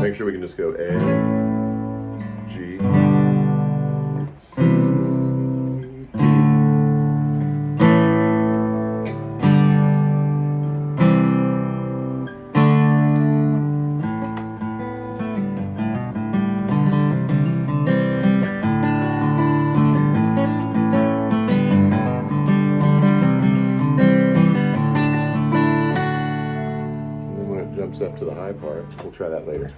Make sure we can just go A, G, C, D. And then when it jumps up to the high part, we'll try that later.